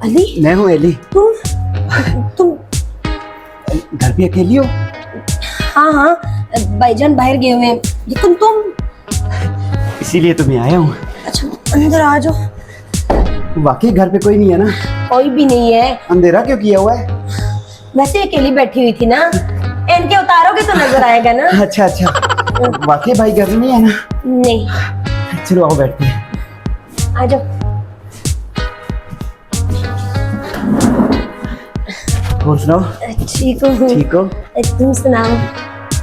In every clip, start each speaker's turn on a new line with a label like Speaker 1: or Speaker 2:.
Speaker 1: अली,
Speaker 2: मैं हूँ एली।
Speaker 1: तुम
Speaker 2: घर पे अकेली हो?
Speaker 1: हाँ हाँ, भाईजान बाहर गए हुए हैं, लेकिन तुम।
Speaker 2: इसीलिए तो मैं आया हूँ।
Speaker 1: अच्छा, अंदर आ जाओ।
Speaker 2: वाकई घर पे कोई नहीं है ना?
Speaker 1: कोई भी नहीं है।
Speaker 2: अंधेरा क्यों किया हुआ है?
Speaker 1: वैसे अकेली बैठी हुई थी ना, इनके उतारोगे तो नजर आएगा ना।
Speaker 2: अच्छा अच्छा, वाकई भाई घर में नहीं है ना?
Speaker 1: नहीं।
Speaker 2: चलो आओ बैठते हैं।
Speaker 1: आ जाओ।
Speaker 2: और सुनाओ।
Speaker 1: ठीक हो?
Speaker 2: ठीक हो?
Speaker 1: तुम सुनाओ।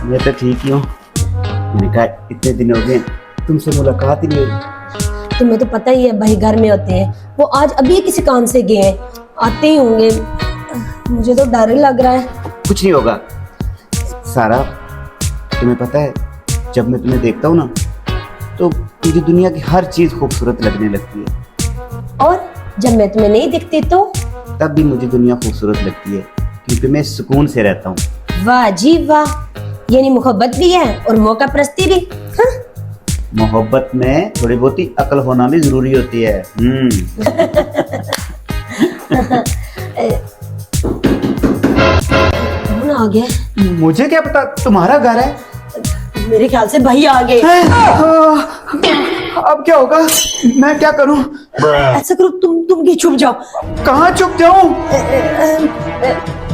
Speaker 2: मैं तो ठीक ही हूँ। मैंने कहा इतने दिन हो गए तुमसे मुलाकात ही नहीं हुई।
Speaker 1: तुम्हें तो पता ही है भाई घर में होते हैं, वो आज अभी किसी काम से गए हैं, आते ही होंगे। मुझे तो डर लग रहा है।
Speaker 2: कुछ नहीं होगा सारा, तुम्हें पता है जब मैं तुम्हें देखता हूँ ना तो मुझे दुनिया की हर चीज खूबसूरत लगने लगती है,
Speaker 1: और जब मैं तुम्हें नहीं दिखती तो?
Speaker 2: तब भी मुझे दुनिया खूबसूरत लगती है, क्योंकि मैं सुकून से रहता हूँ।
Speaker 1: वाह जी वाह, यानी मोहब्बत भी है और मौका परस्ती भी। हाँ?
Speaker 2: मोहब्बत में थोड़ी बहुत ही अकल होना भी जरूरी होती है।
Speaker 1: कौन आ गया?
Speaker 2: मुझे क्या पता तुम्हारा घर है।
Speaker 1: मेरे ख्याल से भाई आ गए।
Speaker 2: अब क्या होगा? मैं क्या करूं?
Speaker 1: ऐसा करो, तुम भी छुप जाओ।
Speaker 2: कहाँ छुप जाऊं?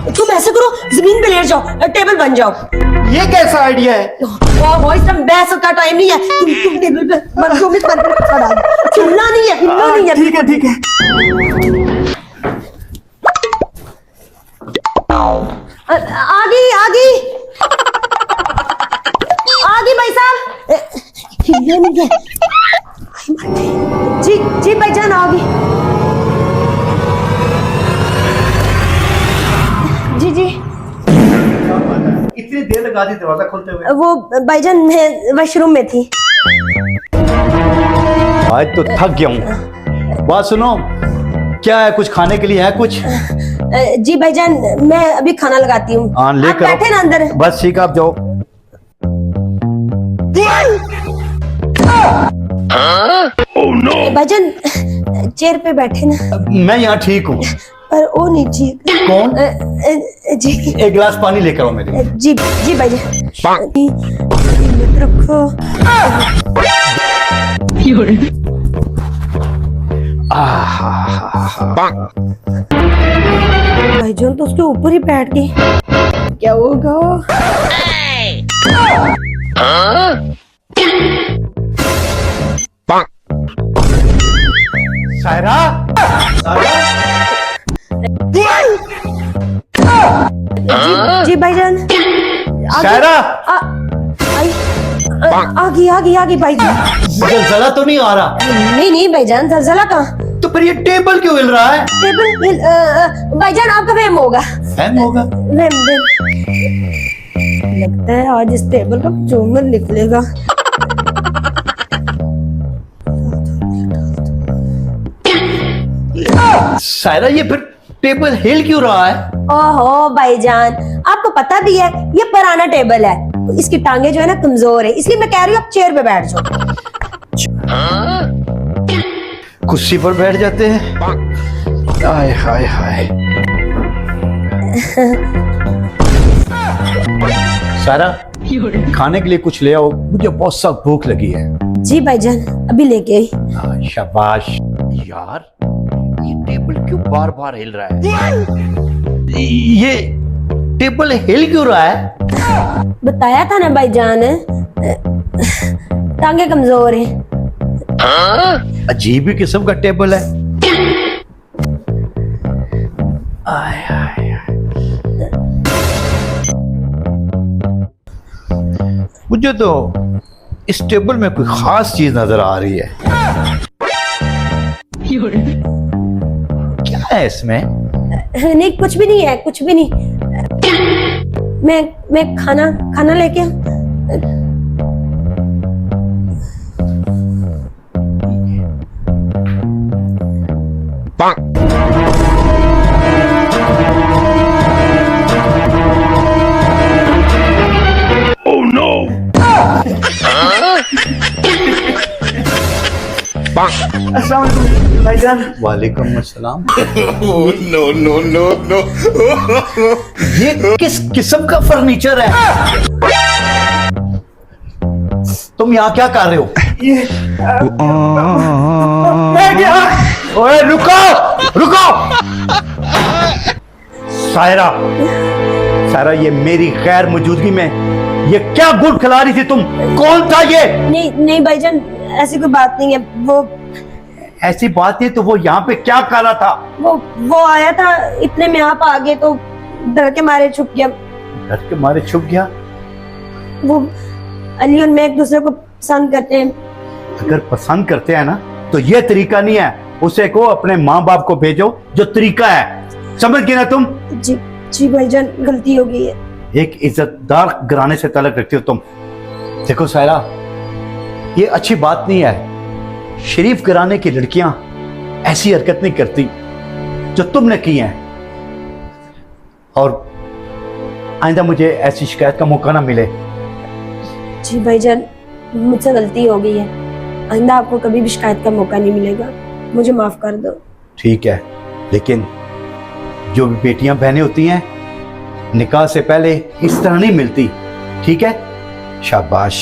Speaker 1: तुम ऐसा करो, जमीन पे लेट जाओ, टेबल बन जाओ।
Speaker 2: ये कैसा आइडिया है?
Speaker 1: इस टाइम बहस का टाइम नहीं है। तुम टेबल पे बन जाओ, मिस बन खड़ा। हिलना नहीं है, हिलना नहीं है।
Speaker 2: ठीक है ठीक है।
Speaker 1: आगी भाई साहब, हिलना नहीं है। जी जी भाईजान आ गई। जी जी।
Speaker 2: इतनी देर लगा दी दरवाजा खोलते हुए?
Speaker 1: वो भाईजान मैं वॉशरूम में थी।
Speaker 3: आज तो थक गया हूँ। बात सुनो, क्या है, कुछ खाने के लिए है कुछ?
Speaker 1: जी भाईजान, मैं अभी खाना लगाती हूँ।
Speaker 3: हाँ
Speaker 1: आप
Speaker 3: लेकर
Speaker 1: बैठे ना अंदर।
Speaker 3: बस ठीक है, आप जाओ।
Speaker 1: भाईजान चेयर पे बैठे ना।
Speaker 3: मैं यहाँ ठीक हूँ।
Speaker 1: पर वो नहीं ठीक।
Speaker 3: कौन?
Speaker 1: जी
Speaker 3: एक गिलास पानी लेकर आओ मेरे लिए।
Speaker 1: जी जी भाईजान। मत रखो। भाईजान तो उसके ऊपर ही बैठ गई, क्या होगा?
Speaker 3: सायरा,
Speaker 1: जी भाईजान।
Speaker 3: सायरा,
Speaker 1: आ गई भाईजान।
Speaker 3: जलजला तो नहीं आ रहा?
Speaker 1: नहीं भाईजान, जलजला कहाँ?
Speaker 3: तो फिर ये टेबल क्यों हिल रहा है?
Speaker 1: टेबल भाईजान आपका वहम होगा।
Speaker 3: फैन होगा?
Speaker 1: वहम। लगता है आज इस टेबल का चूमर निकलेगा।
Speaker 3: सायरा, ये फिर टेबल हिल क्यों रहा है?
Speaker 1: ओहो भाईजान, आपको पता भी है ये पुराना टेबल है, इसकी टांगे जो है ना कमजोर है, इसलिए मैं कह रही हूँ आप चेयर पे बैठ जाओ।
Speaker 3: कुर्सी पर बैठ जाते हैं। हाय हाय हाय। सारा, खाने के लिए कुछ ले आओ, मुझे बहुत सख्त भूख लगी है।
Speaker 1: जी भाईजान, अभी लेके आई।
Speaker 3: शाबाश। यार, ये टेबल क्यों बार बार हिल रहा है? ये टेबल हिल क्यों रहा है?
Speaker 1: बताया था ना भाईजान, टांगे कमजोर है।
Speaker 3: अजीब ही किस्म का टेबल है। आय आय आय। मुझे तो इस टेबल में कोई खास चीज नजर आ रही है। क्या है इसमें?
Speaker 1: नहीं कुछ भी नहीं है, कुछ भी नहीं। मैं खाना लेके
Speaker 2: अस्सलाम वालेकुम भाईजान।
Speaker 3: वालेकुम अस्सलाम।
Speaker 4: no, no, no, no.
Speaker 3: ये किस किस्म का फर्नीचर है? तुम यहाँ क्या कर रहे हो? मैं क्या? ओए रुको रुको। सायरा, सायरा, ये मेरी गैर मौजूदगी में ये क्या गुड़ खिला रही थी तुम? कौन था ये?
Speaker 1: नहीं नहीं भाईजान, ऐसी कोई बात नहीं है। वो
Speaker 3: ऐसी बात नहीं तो वो यहाँ पे क्या कर रहा था?
Speaker 1: वो आया था, इतने में आप आ गए तो डर के मारे छुप गया।
Speaker 3: डर के मारे छुप गया?
Speaker 1: वो अली और मैं एक दूसरे को पसंद करते हैं।
Speaker 3: अगर पसंद करते हैं ना तो ये तरीका नहीं है। उसे को अपने माँ बाप को भेजो जो तरीका है, समझ गए ना तुम?
Speaker 1: जी जी भाईजान, गलती हो गई है।
Speaker 3: एक इज्जतदार घराने से ताल्लुक रखती हो तुम। देखो सायरा, ये अच्छी बात नहीं है। शरीफ घराने की लड़कियां ऐसी हरकत नहीं करती जो तुमने की है। और आइंदा मुझे ऐसी शिकायत का मौका ना मिले।
Speaker 1: जी भाईजान, मुझसे गलती हो गई है। आइंदा आपको कभी भी शिकायत का मौका नहीं मिलेगा। मुझे माफ कर दो।
Speaker 3: ठीक है, लेकिन जो भी बेटियां बहनें होती हैं निकाह से पहले इस तरह नहीं मिलती, ठीक है? शाबाश।